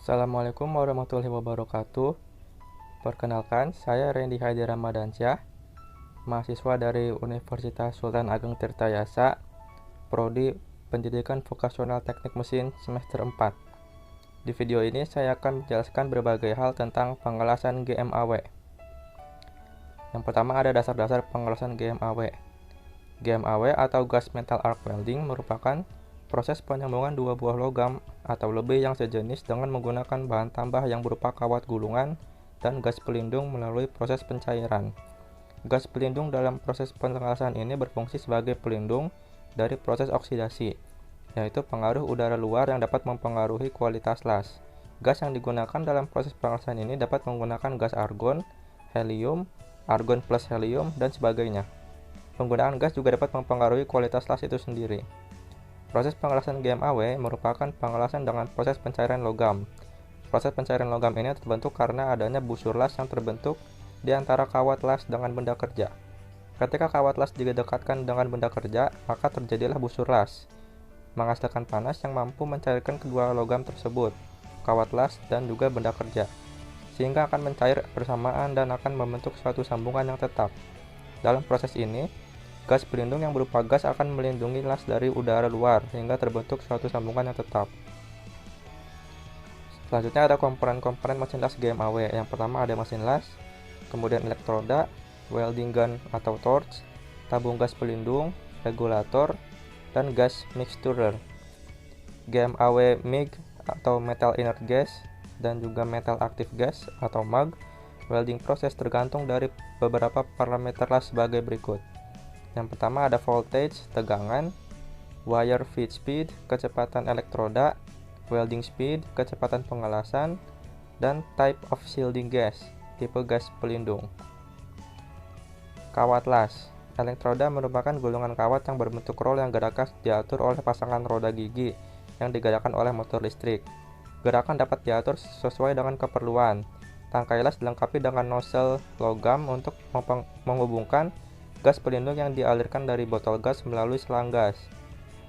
Assalamualaikum warahmatullahi wabarakatuh. Perkenalkan, saya Randy Haidi Ramadansyah, mahasiswa dari Universitas Sultan Ageng Tirtayasa, Prodi Pendidikan Vokasional Teknik Mesin semester 4. Di video ini saya akan menjelaskan berbagai hal tentang pengelasan GMAW. Yang pertama ada dasar-dasar pengelasan GMAW. GMAW atau Gas Metal Arc Welding merupakan proses penyambungan dua buah logam atau lebih yang sejenis dengan menggunakan bahan tambah yang berupa kawat gulungan dan gas pelindung melalui proses pencairan. Gas pelindung dalam proses pengelasan ini berfungsi sebagai pelindung dari proses oksidasi, yaitu pengaruh udara luar yang dapat mempengaruhi kualitas las. Gas yang digunakan dalam proses pengelasan ini dapat menggunakan gas argon, helium, argon plus helium, dan sebagainya. Penggunaan gas juga dapat mempengaruhi kualitas las itu sendiri. Proses pengelasan GMAW merupakan pengelasan dengan proses pencairan logam. Proses pencairan logam ini terbentuk karena adanya busur las yang terbentuk di antara kawat las dengan benda kerja. Ketika kawat las didekatkan dengan benda kerja, maka terjadilah busur las, menghasilkan panas yang mampu mencairkan kedua logam tersebut, kawat las dan juga benda kerja, sehingga akan mencair bersamaan dan akan membentuk suatu sambungan yang tetap. Dalam proses ini, gas pelindung yang berupa gas akan melindungi las dari udara luar sehingga terbentuk suatu sambungan yang tetap. Selanjutnya ada komponen-komponen mesin las GMAW. Yang pertama ada mesin las, kemudian elektroda, welding gun atau torch, tabung gas pelindung, regulator, dan gas mixturer. GMAW MIG atau metal inert gas dan juga metal active gas atau MAG. Welding proses tergantung dari beberapa parameter las sebagai berikut. Yang pertama ada voltage, tegangan, wire feed speed, kecepatan elektroda, welding speed, kecepatan pengelasan, dan type of shielding gas, tipe gas pelindung. Kawat las. Elektroda merupakan gulungan kawat yang berbentuk roll yang gerakan diatur oleh pasangan roda gigi yang digerakkan oleh motor listrik. Gerakan dapat diatur sesuai dengan keperluan. Tangkai las dilengkapi dengan nozzle logam untuk menghubungkan gas pelindung yang dialirkan dari botol gas melalui selang gas.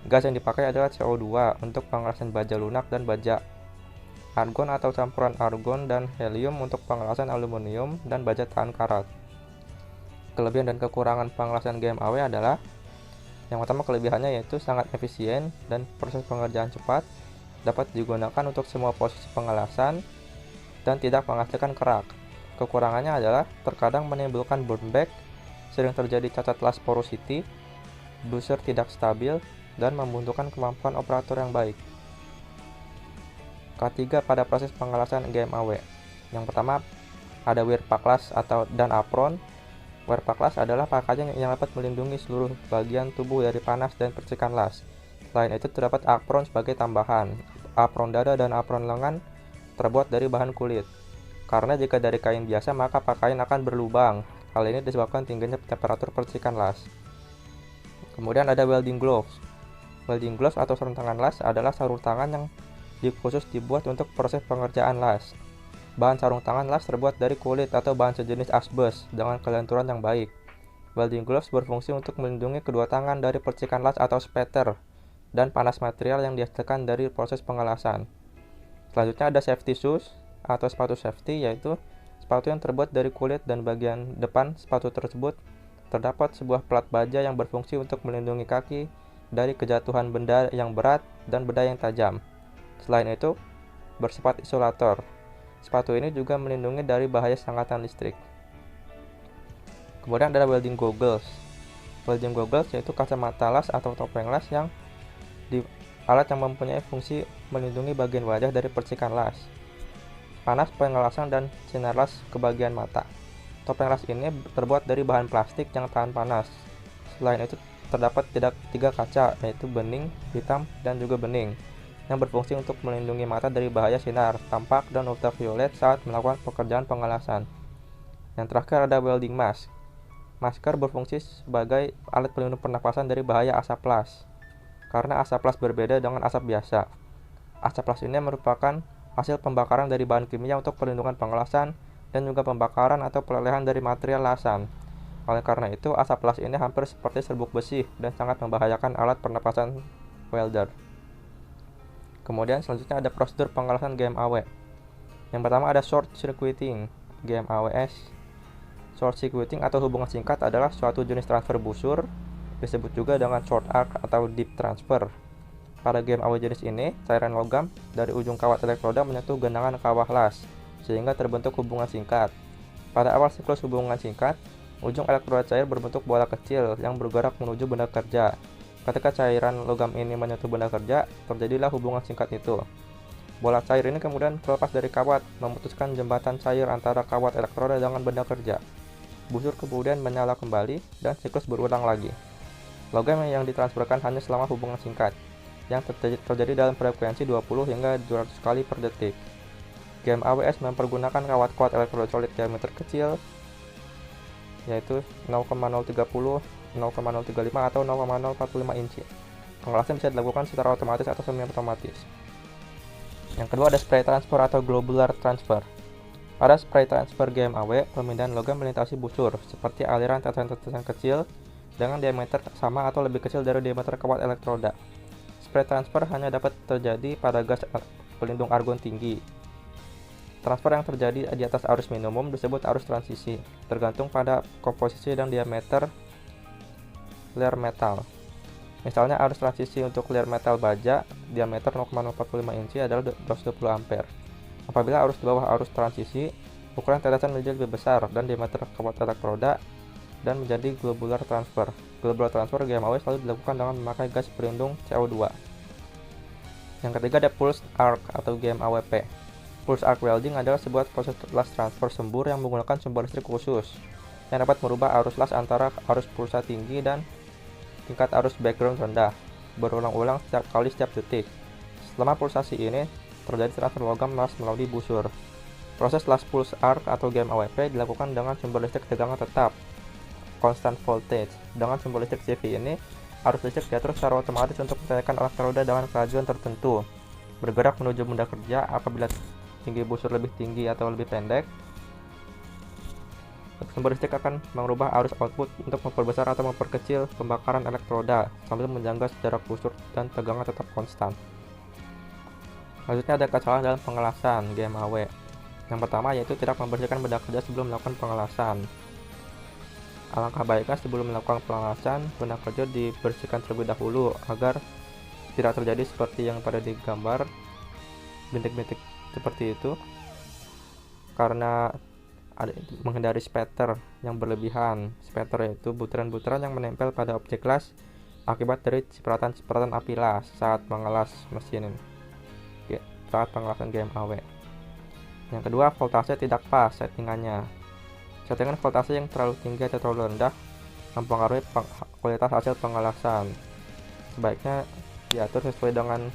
Gas yang dipakai adalah CO2 untuk pengelasan baja lunak dan baja, argon atau campuran argon dan helium untuk pengelasan aluminium dan baja tahan karat. Kelebihan dan kekurangan pengelasan GMAW adalah: yang pertama, kelebihannya yaitu sangat efisien dan proses pengerjaan cepat, dapat digunakan untuk semua posisi pengelasan dan tidak menghasilkan kerak. Kekurangannya adalah terkadang menimbulkan burnback, sering terjadi cacat las porosity, buzzer tidak stabil, dan membutuhkan kemampuan operator yang baik. Ketiga pada proses pengelasan GMAW. Yang pertama ada wear pack las dan apron. Wear pack las adalah pakaian yang dapat melindungi seluruh bagian tubuh dari panas dan percikan las. Selain itu terdapat apron sebagai tambahan. Apron dada dan apron lengan terbuat dari bahan kulit. Karena jika dari kain biasa maka pakaian akan berlubang. Hal ini disebabkan tingginya temperatur percikan las. Kemudian ada welding gloves. Welding gloves atau sarung tangan las adalah sarung tangan yang khusus dibuat untuk proses pengerjaan las. Bahan sarung tangan las terbuat dari kulit atau bahan sejenis asbes dengan kelenturan yang baik. Welding gloves berfungsi untuk melindungi kedua tangan dari percikan las atau spatter dan panas material yang dihasilkan dari proses pengelasan. Selanjutnya ada safety shoes atau sepatu safety, yaitu sepatu yang terbuat dari kulit dan bagian depan sepatu tersebut terdapat sebuah plat baja yang berfungsi untuk melindungi kaki dari kejatuhan benda yang berat dan benda yang tajam. Selain itu, bersifat isolator. Sepatu ini juga melindungi dari bahaya sengatan listrik. Kemudian ada welding goggles. Welding goggles yaitu kacamata las atau topeng las yang alat yang mempunyai fungsi melindungi bagian wajah dari percikan las, panas, pengelasan, dan sinar las ke bagian mata. Topeng las ini terbuat dari bahan plastik yang tahan panas. Selain itu terdapat tiga kaca, yaitu bening, hitam, dan juga bening, yang berfungsi untuk melindungi mata dari bahaya sinar tampak dan ultraviolet saat melakukan pekerjaan pengelasan. Yang terakhir ada welding mask. Masker berfungsi sebagai alat pelindung pernapasan dari bahaya asap las. Karena asap las berbeda dengan asap biasa. Asap las ini merupakan hasil pembakaran dari bahan kimia untuk perlindungan pengelasan dan juga pembakaran atau pelelehan dari material lasan. Oleh karena itu, asap las ini hampir seperti serbuk besi dan sangat membahayakan alat pernapasan welder. Kemudian selanjutnya ada prosedur pengelasan GMAW. Yang pertama ada short circuiting, GMAWS. Short circuiting atau hubungan singkat adalah suatu jenis transfer busur, disebut juga dengan short arc atau deep transfer. Pada GMAW jenis ini, cairan logam dari ujung kawat elektroda menyentuh genangan kawah las, sehingga terbentuk hubungan singkat. Pada awal siklus hubungan singkat, ujung elektroda cair berbentuk bola kecil yang bergerak menuju benda kerja. Ketika cairan logam ini menyentuh benda kerja, terjadilah hubungan singkat itu. Bola cair ini kemudian terlepas dari kawat, memutuskan jembatan cair antara kawat elektroda dengan benda kerja. Busur kemudian menyala kembali, dan siklus berulang lagi. Logam yang ditransferkan hanya selama hubungan singkat, yang terjadi dalam frekuensi 20 hingga 200 kali per detik. GMAWS mempergunakan kawat-kawat elektroda solid diameter kecil, yaitu 0,030, 0,035 atau 0,045 inci. Pengelasan bisa dilakukan secara otomatis atau semi-otomatis. Yang kedua ada spray transfer atau globular transfer. Pada spray transfer GMAW, pemindahan logam melintasi busur, seperti aliran tetesan-tetesan kecil dengan diameter sama atau lebih kecil dari diameter kawat elektroda. Spray transfer hanya dapat terjadi pada gas pelindung argon tinggi. Transfer yang terjadi di atas arus minimum disebut arus transisi, tergantung pada komposisi dan diameter layer metal. Misalnya arus transisi untuk layer metal baja diameter 0,045 inci adalah 220 ampere. Apabila arus di bawah arus transisi, ukuran tetesan menjadi lebih besar dan diameter kawat elektroda dan menjadi globular transfer. Globular transfer GMAW selalu dilakukan dengan memakai gas pelindung CO2. Yang ketiga ada pulse arc atau GMAWP. Pulse arc welding adalah sebuah proses las transfer sembur yang menggunakan sumber listrik khusus yang dapat merubah arus las antara arus pulsa tinggi dan tingkat arus background rendah berulang-ulang setiap detik. Selama pulsasi ini terjadi transfer logam las melalui busur. Proses las pulse arc atau GMAWP dilakukan dengan sumber listrik tegangan tetap constant voltage. Dengan sumber listrik CV ini, arus listrik diatur secara otomatis untuk menyalakan elektroda dengan kelajuan tertentu, bergerak menuju benda kerja. Apabila tinggi busur lebih tinggi atau lebih pendek, sumber listrik akan mengubah arus output untuk memperbesar atau memperkecil pembakaran elektroda sambil menjaga jarak busur dan tegangan tetap konstan. Selanjutnya ada kesalahan dalam pengelasan GMAW. Yang pertama yaitu tidak membersihkan benda kerja sebelum melakukan pengelasan. Alangkah baiknya sebelum melakukan pengelasan, benda kerja dibersihkan terlebih dahulu agar tidak terjadi seperti yang pada di gambar, bintik-bintik seperti itu, karena menghindari spatter yang berlebihan. Spatter yaitu butiran-butiran yang menempel pada objek las akibat dari cipratan-cipratan api las saat mengelas mesin saat pengelasan GMAW. Yang kedua, voltase tidak pas settingannya. Settingan voltase yang terlalu tinggi atau terlalu rendah mempengaruhi kualitas hasil pengelasan. Sebaiknya diatur sesuai dengan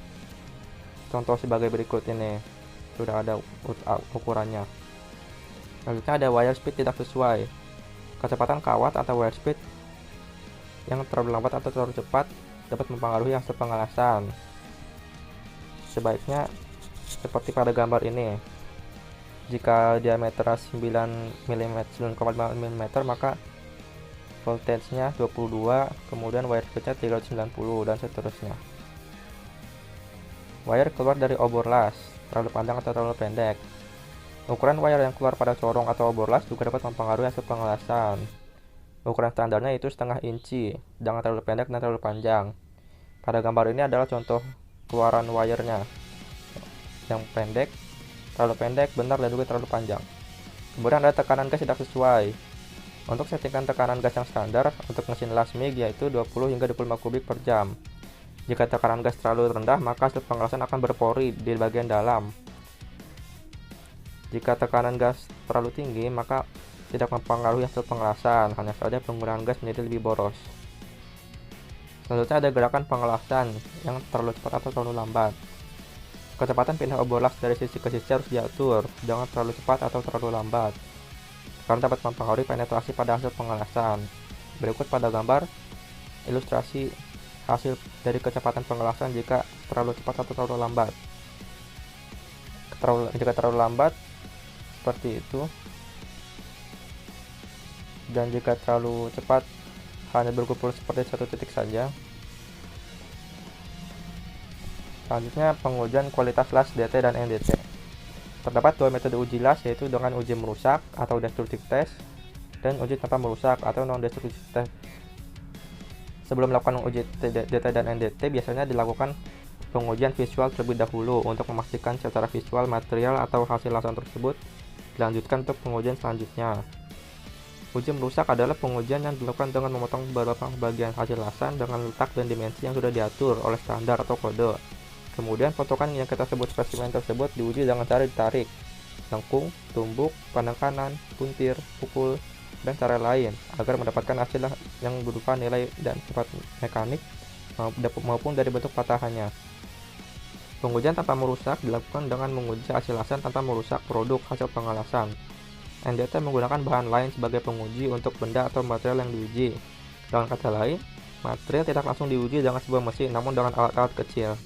contoh sebagai berikut ini. Sudah ada ukurannya. Selanjutnya ada wire speed tidak sesuai. Kecepatan kawat atau wire speed yang terlalu lambat atau terlalu cepat dapat mempengaruhi hasil pengelasan. Sebaiknya seperti pada gambar ini. Jika diameter 9 mm, 9,5 mm, maka voltage-nya 22, kemudian wire speed-nya 390 dan seterusnya. Wire keluar dari obor las, terlalu panjang atau terlalu pendek. Ukuran wire yang keluar pada corong atau obor las juga dapat mempengaruhi hasil pengelasan. Ukuran standarnya itu setengah inci, jangan terlalu pendek dan terlalu panjang. Pada gambar ini adalah contoh keluaran wire-nya. Yang pendek, terlalu pendek, benar, dan juga terlalu panjang. Kemudian ada tekanan gas tidak sesuai. Untuk settingan tekanan gas yang standar untuk mesin las MIG yaitu 20 hingga 25 kubik per jam. Jika tekanan gas terlalu rendah, maka hasil pengelasan akan berpori di bagian dalam. Jika tekanan gas terlalu tinggi, maka tidak mempengaruhi hasil pengelasan, hanya saja penggunaan gas menjadi lebih boros. Selanjutnya ada gerakan pengelasan yang terlalu cepat atau terlalu lambat. Kecepatan pindah obor las dari sisi ke sisi harus diatur, jangan terlalu cepat atau terlalu lambat, karena dapat mempengaruhi penetrasi pada hasil pengelasan. Berikut pada gambar ilustrasi hasil dari kecepatan pengelasan jika terlalu cepat atau terlalu lambat. Jika terlalu lambat seperti itu, dan jika terlalu cepat hanya berkumpul seperti satu titik saja. Selanjutnya pengujian kualitas las DT dan NDT. Terdapat dua metode uji las, yaitu dengan uji merusak atau destructive test dan uji tanpa merusak atau non-destructive test. Sebelum melakukan uji DT dan NDT, biasanya dilakukan pengujian visual terlebih dahulu untuk memastikan secara visual material atau hasil lasan tersebut dilanjutkan untuk pengujian selanjutnya. Uji merusak adalah pengujian yang dilakukan dengan memotong beberapa bagian hasil lasan dengan letak dan dimensi yang sudah diatur oleh standar atau kode. Kemudian potongan yang kita sebut spesimen tersebut diuji dengan cara ditarik, lengkung, tumbuk, pandang kanan, puntir, pukul, dan cara lain agar mendapatkan hasil yang berupa nilai dan sifat mekanik maupun dari bentuk patahannya. Pengujian tanpa merusak dilakukan dengan menguji hasil lasan tanpa merusak produk hasil pengelasan. NDT menggunakan bahan lain sebagai penguji untuk benda atau material yang diuji. Dengan kata lain, material tidak langsung diuji dengan sebuah mesin, namun dengan alat-alat kecil.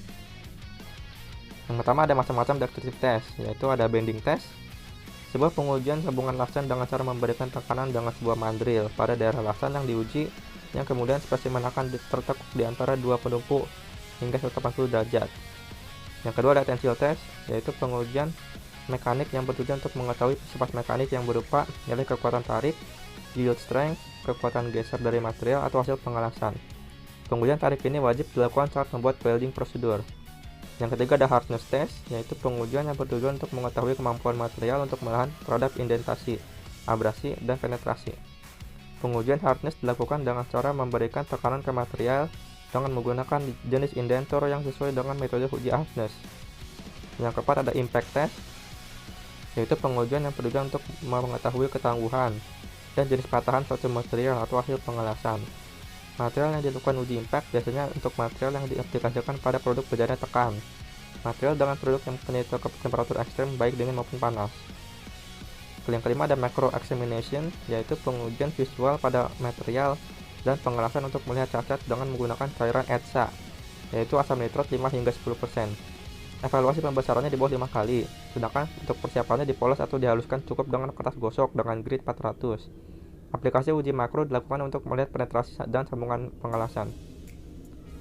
Yang pertama ada macam-macam destructive test, yaitu ada bending test, sebuah pengujian hubungan lasan dengan cara memberikan tekanan dengan sebuah mandril pada daerah lasan yang diuji, yang kemudian spesimen akan tertekuk di antara dua penumpu hingga 180 derajat. Yang kedua ada tensile test, yaitu pengujian mekanik yang bertujuan untuk mengetahui sifat mekanik yang berupa nilai kekuatan tarik, yield strength, kekuatan geser dari material atau hasil pengelasan. Pengujian tarik ini wajib dilakukan saat membuat welding prosedur. Yang ketiga ada hardness test, yaitu pengujian yang bertujuan untuk mengetahui kemampuan material untuk menahan terhadap indentasi, abrasi, dan penetrasi. Pengujian hardness dilakukan dengan cara memberikan tekanan ke material dengan menggunakan jenis indentor yang sesuai dengan metode uji hardness. Yang keempat ada impact test, yaitu pengujian yang bertujuan untuk mengetahui ketangguhan dan jenis patahan suatu material atau hasil pengelasan. Material yang dilakukan uji impact biasanya untuk material yang diaplikasikan pada produk berdaya tekan, material dengan produk yang penderita temperatur ekstrem baik dingin maupun panas. Yang kelima ada macro examination, yaitu pengujian visual pada material dan pengelasan untuk melihat cacat dengan menggunakan cairan ETSA, yaitu asam nitrat 5 hingga 10%. Evaluasi pembesarannya di bawah 5 kali, sedangkan untuk persiapannya dipoles atau dihaluskan cukup dengan kertas gosok dengan grit 400. Aplikasi uji makro dilakukan untuk melihat penetrasi dan sambungan pengelasan.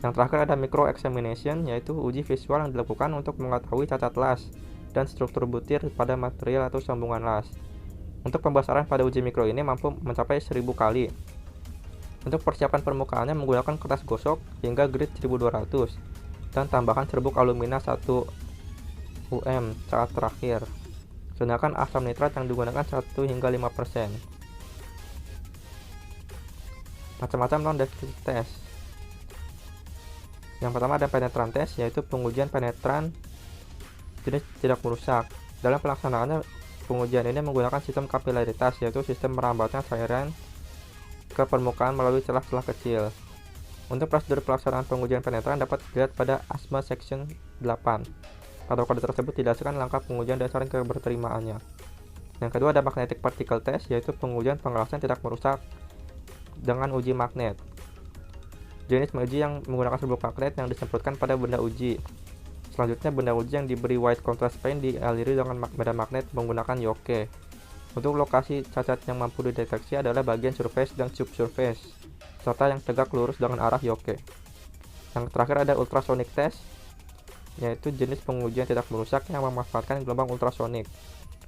Yang terakhir ada micro examination, yaitu uji visual yang dilakukan untuk mengetahui cacat las dan struktur butir pada material atau sambungan las. Untuk pembesaran pada uji mikro ini mampu mencapai 1000 kali. Untuk persiapan permukaannya menggunakan kertas gosok hingga grit 1200 dan tambahan serbuk alumina 1 UM saat terakhir. Sedangkan asam nitrat yang digunakan 1 hingga 5%. Macam-macam non-destructive test. Yang pertama ada penetran test, yaitu pengujian penetran jenis tidak merusak. Dalam pelaksanaannya, pengujian ini menggunakan sistem kapilaritas, yaitu sistem merambatnya cairan ke permukaan melalui celah-celah kecil. Untuk prosedur pelaksanaan pengujian penetran dapat dilihat pada ASME Section 8. Pada kode tersebut dijelaskan langkah pengujian dasar keberterimaannya. Yang kedua ada magnetic particle test, yaitu pengujian pengelasan tidak merusak dengan uji magnet. Jenis uji yang menggunakan serbuk magnet yang disemprotkan pada benda uji. Selanjutnya benda uji yang diberi white contrast paint dialiri dengan medan magnet menggunakan yoke. Untuk lokasi cacat yang mampu dideteksi adalah bagian surface dan subsurface, serta yang tegak lurus dengan arah yoke. Yang terakhir ada ultrasonic test, yaitu jenis pengujian tidak merusak yang memanfaatkan gelombang ultrasonik.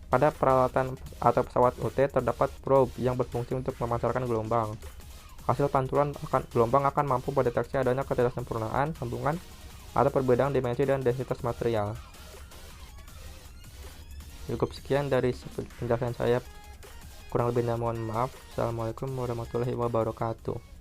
Pada peralatan atau pesawat UT terdapat probe yang berfungsi untuk memancarkan gelombang. Hasil pantulan gelombang akan mampu mendeteksi adanya ketidaksempurnaan, sambungan, atau perbedaan dimensi dan densitas material. Cukup sekian dari penjelasan saya. Kurang lebihnya mohon maaf. Assalamualaikum warahmatullahi wabarakatuh.